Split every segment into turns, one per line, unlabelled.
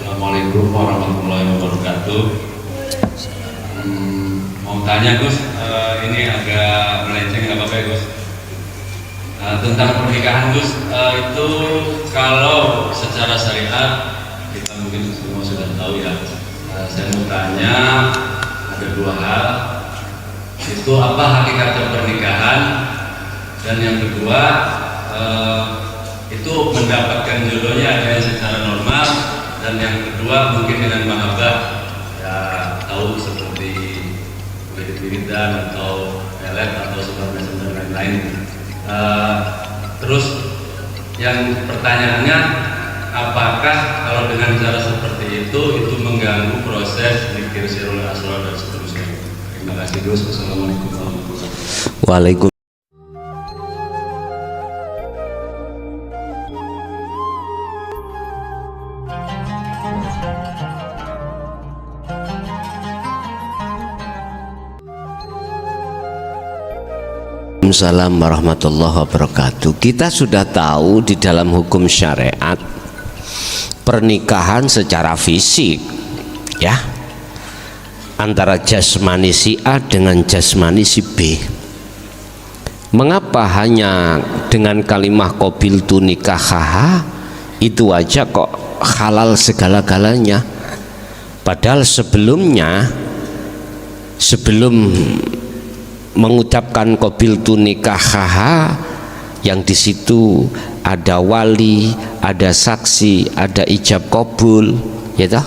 Assalamualaikum warahmatullahi wabarakatuh. Mau tanya Gus, ini agak melenceng, nggak apa-apa ya Gus? Tentang pernikahan Gus, itu kalau secara syariat kita mungkin semua sudah tahu ya. Saya mau tanya ada dua hal, itu apa hakikat pernikahan, dan yang kedua itu mendapatkan jodohnya ada yang secara normal, dan yang kedua mungkin dengan mahabbah, ya tahu seperti wiridan atau pelet atau sebagainya lain-lain. Terus yang pertanyaannya, apakah kalau dengan cara seperti itu mengganggu proses zikir sirrul asrar dan seterusnya? Terima kasih Gus. Wassalamualaikum warahmatullahi wabarakatuh.
Waalaikumsalam. Assalamualaikum warahmatullahi wabarakatuh. Kita sudah tahu di dalam hukum syariat pernikahan secara fisik, ya, antara jasmani si A dengan jasmani si B. Mengapa hanya dengan kalimah qabiltu nikahaha itu aja kok halal segala-galanya? Padahal sebelumnya, sebelum mengucapkan qabiltu nikahaha, yang di situ ada wali, ada saksi, ada ijab kabul, ya toh?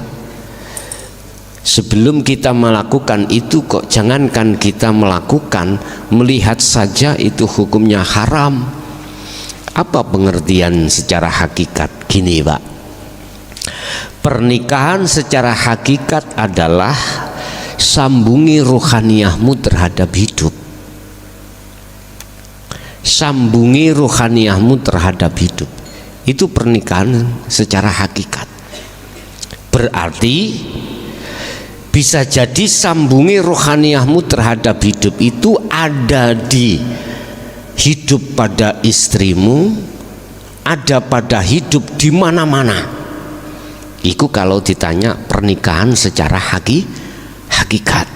Sebelum kita melakukan itu kok jangankan kita melakukan, melihat saja itu hukumnya haram. Apa pengertian secara hakikat? Gini Pak, pernikahan secara hakikat adalah sambungi rohaniyahmu terhadap hidup. Sambungi rohaniyahmu terhadap hidup, itu pernikahan secara hakikat. Berarti bisa jadi sambungi rohaniyahmu terhadap hidup itu ada di hidup pada istrimu, ada pada hidup di mana-mana. Itu kalau ditanya pernikahan secara hakikat.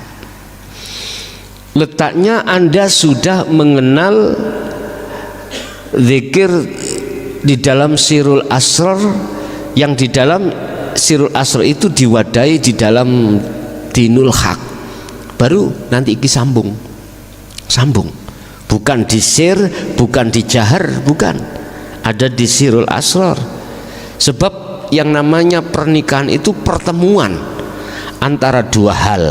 Letaknya Anda sudah mengenal zikir di dalam sirrul asrar, yang di dalam sirrul asrar itu diwadahi di dalam dinul haq. Baru nanti iki sambung, bukan di sir, bukan di jahar, bukan, ada di sirrul asrar. Sebab yang namanya pernikahan itu pertemuan antara dua hal,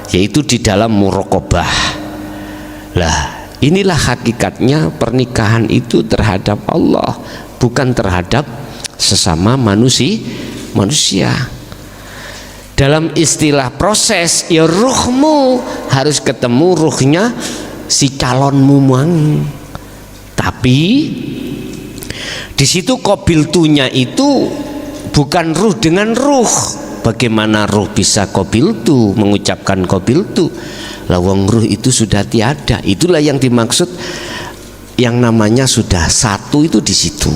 yaitu di dalam muraqabah. Lah, inilah hakikatnya pernikahan itu terhadap Allah, bukan terhadap sesama manusia. Dalam istilah proses, ya ruhmu harus ketemu ruhnya si calonmu mang. Tapi di situ qabiltunya itu bukan ruh dengan ruh. Bagaimana ruh bisa qabiltu, mengucapkan qabiltu? Lawang ruh itu sudah tiada. Itulah yang dimaksud yang namanya sudah satu itu di situ.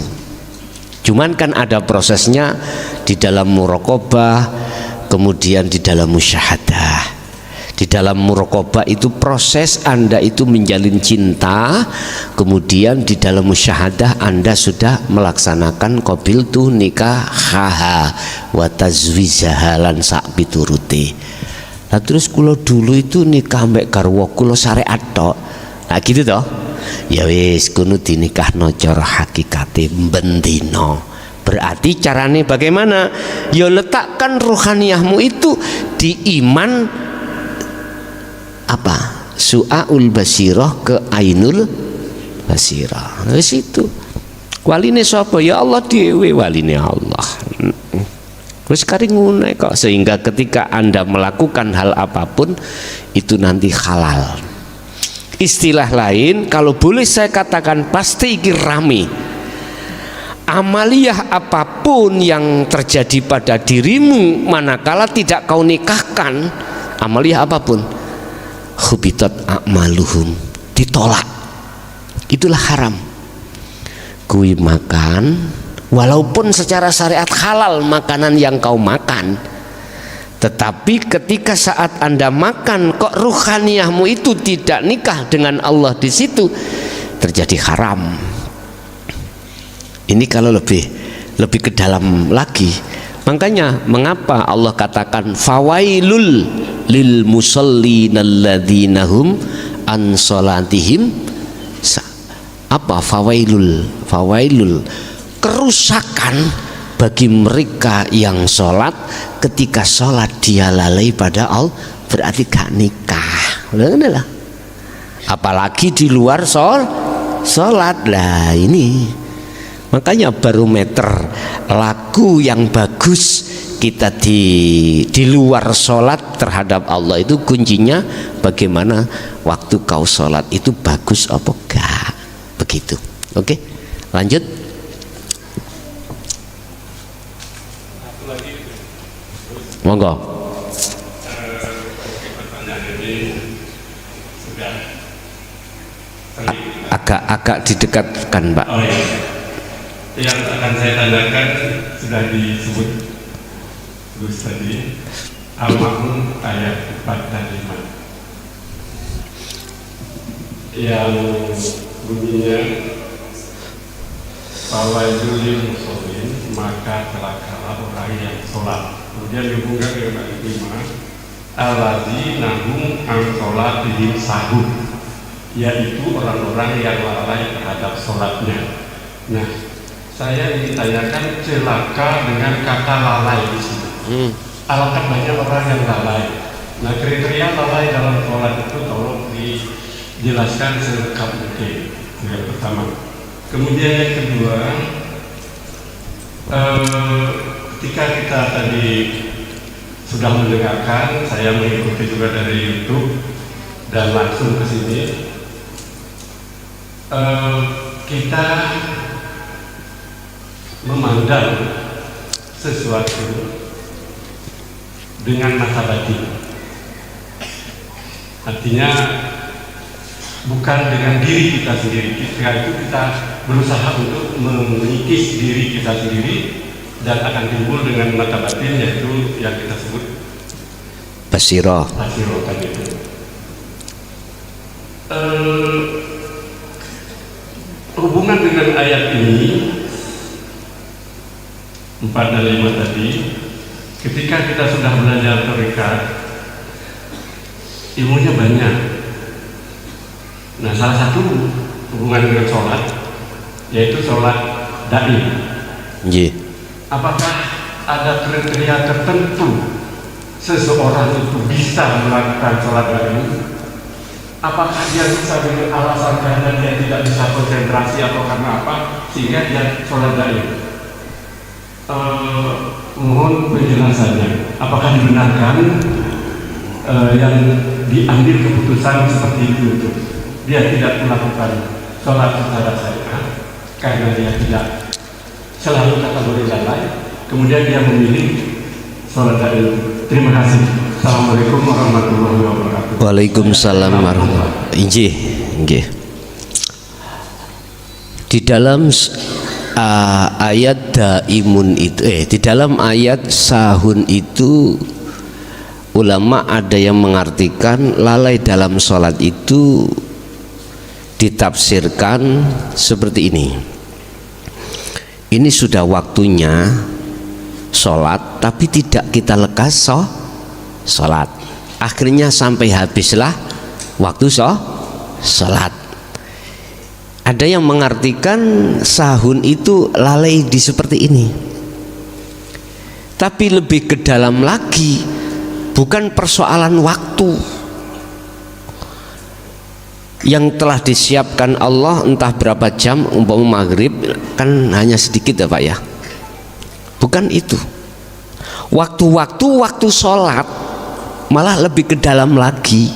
Cuman kan ada prosesnya di dalam muraqabah, kemudian di dalam musyahadah. Di dalam muraqabah itu proses Anda itu menjalin cinta, kemudian di dalam musyahadah Anda sudah melaksanakan qabiltu nikahaha wa tazwijaha lan sak pituruti. Nah terus kula dulu itu nikah mbek garwa kula syariat tok. Nah gitu toh. Ya wis kudu dinikahno cara hakikate bendina. Berarti carane bagaimana? Ya letakkan ruhaniyahmu itu di iman apa? Su'aul basirah ke ainul basirah. Wis itu. Waline sapa? Ya Allah dhewe waline Allah. Wis kari ngene kok, sehingga ketika Anda melakukan hal apapun itu nanti halal. Istilah lain, kalau boleh saya katakan, pasti iki rame. Amaliyah apapun yang terjadi pada dirimu manakala tidak kau nikahkan, amaliyah apapun, hubitat a'maluhum, ditolak. Itulah haram. Kui makan walaupun secara syariat halal makanan yang kau makan, tetapi ketika saat Anda makan kok ruhaniyahmu itu tidak nikah dengan Allah, di situ terjadi haram. Ini kalau lebih ke dalam lagi. Makanya mengapa Allah katakan fawailul lil musallina alladzina hum an salatihim, apa fawailul? Fawailul, kerusakan bagi mereka yang sholat ketika sholat dia lalai pada Allah, berarti gak nikah. Lah, apalagi di luar sholat lah ini. Makanya barometer laku yang bagus kita di luar sholat terhadap Allah itu kuncinya bagaimana waktu kau sholat itu bagus apa enggak, begitu. Oke, lanjut. Monggo. Agak didekatkan, Pak.
Oh, iya. Yang akan saya tanyakan sudah disebut terus tadi, Al-Ma'un ayat 4 dan 5 yang bunyinya fawailul lil musallin, maka celakalah orang yang sholat. Kemudian dihubungkan dengan ayat 5, alladzina hum an sholatihim sahun, yaitu orang-orang yang lalai terhadap sholatnya. Nah, saya ingin tanyakan celaka dengan kata lalai di sini. Alangkah banyak orang yang lalai. Nah, kriteria lalai dalam sholat itu tolong dijelaskan selengkap mungkin. Yang pertama. Kemudian yang kedua, ketika kita tadi sudah mendengarkan, saya mengikuti juga dari YouTube dan langsung ke sini, kita memandang sesuatu dengan mata batin, artinya bukan dengan diri kita sendiri. Ketika itu kita berusaha untuk mengikis diri kita sendiri dan akan timbul dengan mata batin, yaitu yang kita sebut
basiro
tadi itu. Hubungan dengan ayat ini 4 dan 5 tadi, ketika kita sudah belajar tarekat, ilmunya banyak. Nah, salah satu hubungan dengan sholat, yaitu sholat da'i. Apakah ada kriteria tertentu seseorang itu bisa melakukan sholat da'i? Apakah dia bisa dengan alasan karena dia tidak bisa konsentrasi atau karena apa sehingga dia sholat da'i? Mohon penjelasannya. Apakah dibenarkan yang diambil keputusan seperti itu, dia tidak melakukan sholat secara syariat karena dia tidak selalu kategori lalai, kemudian dia memilih sholat da'i? Terima kasih. Assalamualaikum warahmatullahi wabarakatuh.
Waalaikumsalam warahmatullahi wabarakatuh. Di dalam ayat daimun itu di dalam ayat sahun itu ulama ada yang mengartikan lalai dalam sholat itu ditafsirkan seperti ini. Ini sudah waktunya sholat tapi tidak kita lekas sholat, akhirnya sampai habislah waktu sholat. Ada yang mengartikan sahun itu lalai di seperti ini, tapi lebih ke dalam lagi, bukan persoalan waktu yang telah disiapkan Allah entah berapa jam, umpama maghrib kan hanya sedikit ya Pak ya, bukan itu. Waktu sholat malah lebih ke dalam lagi.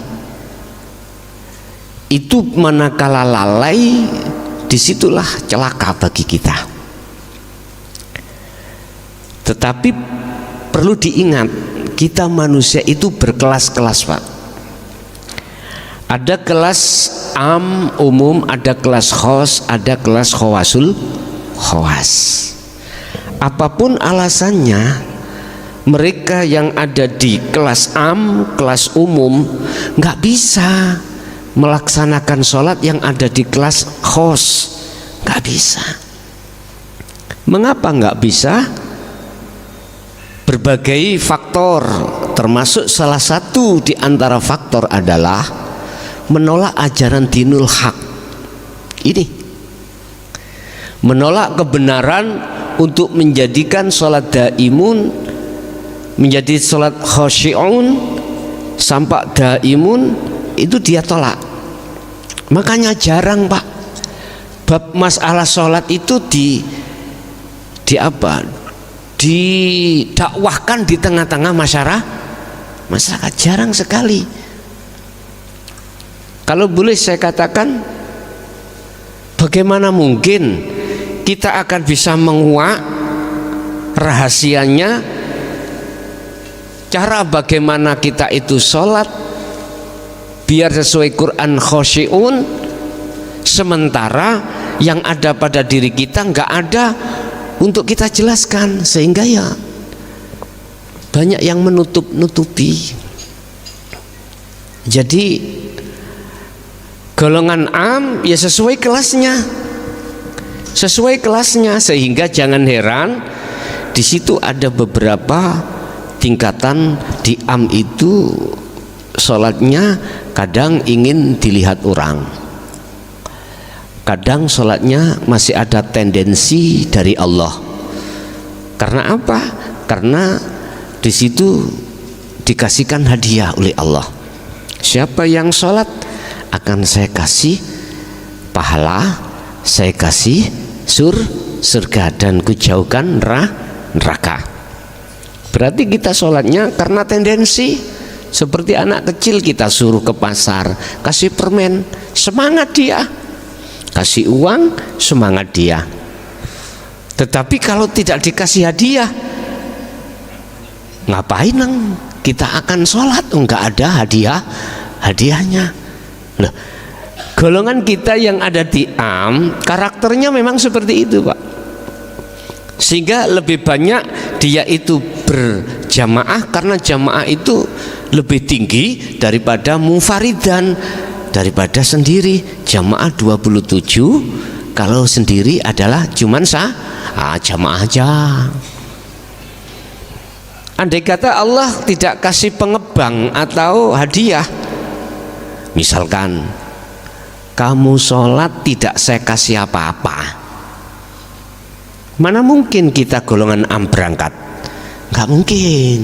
Itu manakala lalai, disitulah celaka bagi kita. Tetapi perlu diingat, kita manusia itu berkelas-kelas Pak. Ada kelas umum, ada kelas khos, ada kelas khawasul khawas. apapun alasannya, mereka yang ada di kelas am, kelas umum nggak bisa melaksanakan sholat yang ada di kelas khos, nggak bisa. Mengapa nggak bisa? Berbagai faktor, termasuk salah satu di antara faktor adalah menolak ajaran dinul haq. Ini menolak kebenaran untuk menjadikan sholat daimun menjadi sholat khosyi'un, sampai daimun, itu dia tolak. Makanya jarang Pak bab masalah sholat itu didakwahkan di tengah-tengah masyarakat, jarang sekali. Kalau boleh saya katakan, bagaimana mungkin kita akan bisa menguak rahasianya, cara bagaimana kita itu sholat biar sesuai Quran khosyi'un, sementara yang ada pada diri kita nggak ada untuk kita jelaskan, sehingga ya banyak yang menutup-nutupi. Jadi golongan am ya sesuai kelasnya, sehingga jangan heran di situ ada beberapa tingkatan. Di am itu sholatnya kadang ingin dilihat orang, kadang sholatnya masih ada tendensi dari Allah. Karena apa? Karena di situ dikasihkan hadiah oleh Allah. Siapa yang sholat akan saya kasih pahala, saya kasih surga, dan kujauhkan neraka. Berarti kita sholatnya karena tendensi. Seperti anak kecil kita suruh ke pasar, kasih permen, semangat dia. Kasih uang, semangat dia. Tetapi kalau tidak dikasih hadiah, ngapain kita akan sholat? Enggak ada hadiahnya. Loh, golongan kita yang ada di am, karakternya memang seperti itu Pak. Sehingga lebih banyak dia itu berjamaah, karena jamaah itu lebih tinggi daripada munfaridan, daripada sendiri. Jamaah 27, kalau sendiri adalah cuman jamaah aja. Andai kata Allah tidak kasih pengebang atau hadiah, misalkan kamu sholat tidak saya kasih apa-apa, mana mungkin kita golongan am berangkat? Nggak mungkin.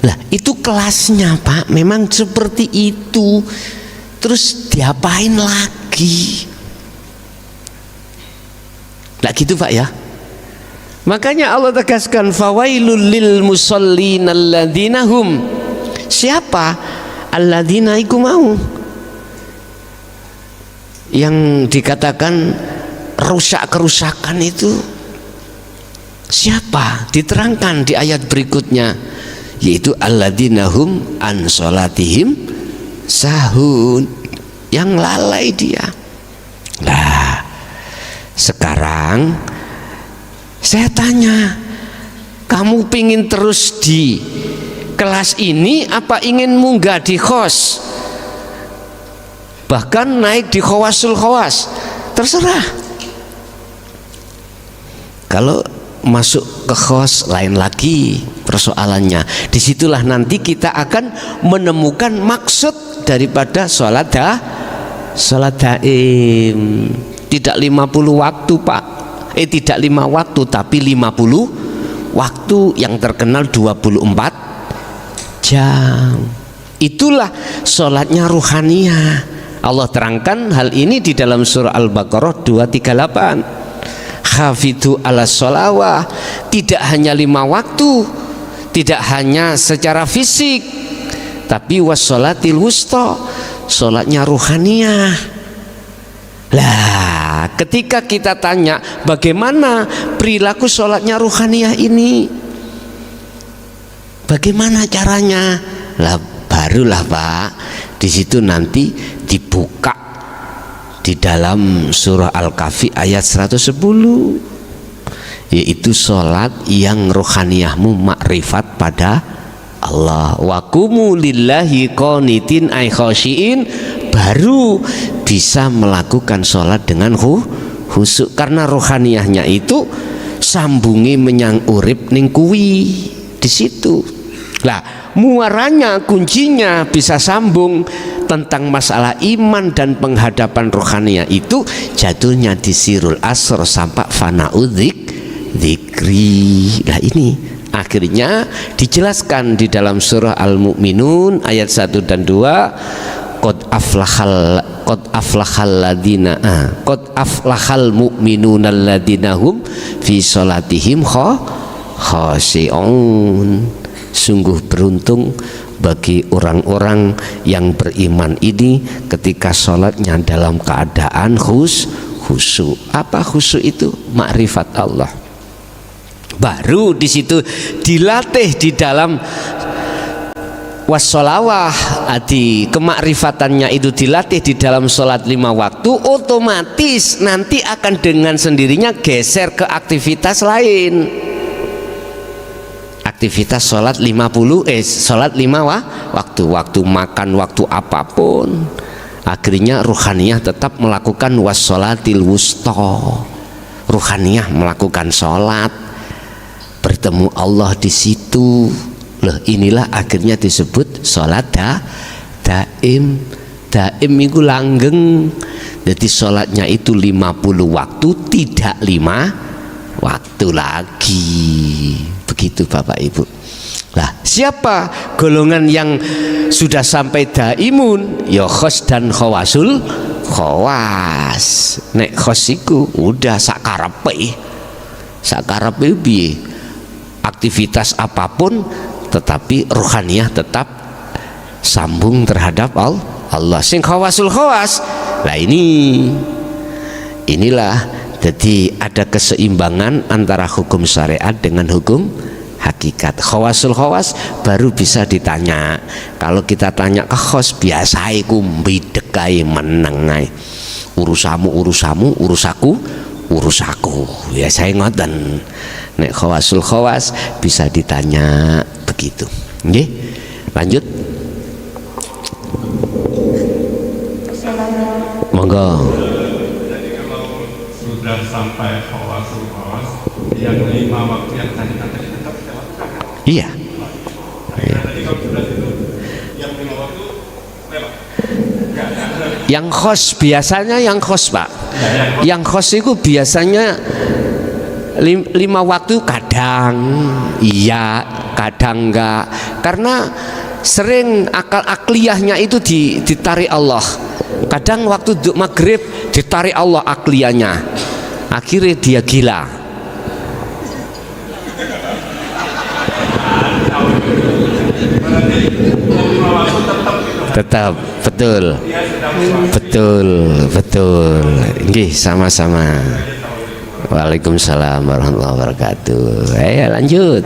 Lah itu kelasnya Pak, memang seperti itu. Terus diapain lagi? Nah gitu Pak ya. Makanya Allah tegaskan, fawailul lil musallin alladzina hum. Siapa? Alladzina iku mau yang dikatakan rusak kerusakan itu siapa? Diterangkan di ayat berikutnya, yaitu alladzina hum an sholatihim sahun, yang lalai dia. Nah sekarang saya tanya, kamu pingin terus di kelas ini apa ingin munggah di khos, bahkan naik di khawasul khawas? Terserah. Kalau masuk ke khos lain lagi persoalannya. Disitulah nanti kita akan menemukan maksud daripada sholat daim. Tidak 50 waktu Pak, tidak 5 waktu tapi 50 waktu yang terkenal 24 jam. Itulah sholatnya ruhaniyah. Allah terangkan hal ini di dalam surah Al-Baqarah 238. Hafidhu ala sholawah, tidak hanya 5 waktu, tidak hanya secara fisik, tapi wassolatil wusta, sholatnya ruhaniyah. Lah ketika kita tanya bagaimana perilaku sholatnya ruhaniyah ini, bagaimana caranya, lah barulah Pak di situ nanti dibuka di dalam surah Al-Kahfi ayat 110. yaitu sholat yang rohaniyahmu makrifat pada Allah. Wa qumu lillahi qanitin ay khasyiin, baru bisa melakukan sholat dengan khusyuk, karena rohaniyahnya itu sambungi menyang urip ning kuwi di situ. Lah muaranya, kuncinya bisa sambung tentang masalah iman dan penghadapan rohaniyah itu jatuhnya di sirul asr sampai fana'udzik dzikri. Lah ini akhirnya dijelaskan di dalam surah Al-Mu'minun ayat 1 dan 2, qad aflahal mu'minuna alladzina hum fi sholatihim khashi'un. Sungguh beruntung bagi orang-orang yang beriman ini ketika sholatnya dalam keadaan khusyuk. Apa khusyuk itu? Makrifat Allah. Baru di situ dilatih di dalam wassolawah, kemakrifatannya itu dilatih di dalam sholat 5 waktu, otomatis nanti akan dengan sendirinya geser ke aktivitas lain. Aktivitas sholat 5 waktu makan, waktu apapun, akhirnya ruhaniyah tetap melakukan wassolatil wusta. Ruhaniyah melakukan sholat, bertemu Allah di situ. Loh, inilah akhirnya disebut sholat daim. Daim itu langgeng. Jadi sholatnya itu 50 waktu, tidak 5 waktu lagi. Begitu Bapak Ibu. Lah, siapa golongan yang sudah sampai daimun? Ya khos dan khawasul khawas. Nek khos iku udah sakarepe piye, aktivitas apapun tetapi rohaniyah tetap sambung terhadap Allah. Sing khawasul khawas, lah inilah jadi ada keseimbangan antara hukum syariat dengan hukum hakikat. Khawasul khawas baru bisa ditanya. Kalau kita tanya ke khos, biasa iku mbidek kae meneng ae. Urusamu, urusaku. Ya saya ngoten. Nek khawasul khawas bisa ditanya begitu. Nggih. Lanjut. Monggo.
Sudah sampai khawasul khawas, yang 5 waktu yang tadi tetap kita lakukan.
Iya.
Tadi kalau sudah itu yang 5 waktu lewat.
Yang khos biasanya Pak. Yang khos itu biasanya 5 waktu, kadang iya, kadang enggak. Karena sering akal akliyahnya itu ditarik Allah. Kadang waktu maghrib ditarik Allah akliyahnya, akhirnya dia gila. Tetap betul. Nggih, sama-sama. Waalaikumsalam warahmatullahi wabarakatuh. Ayo lanjut.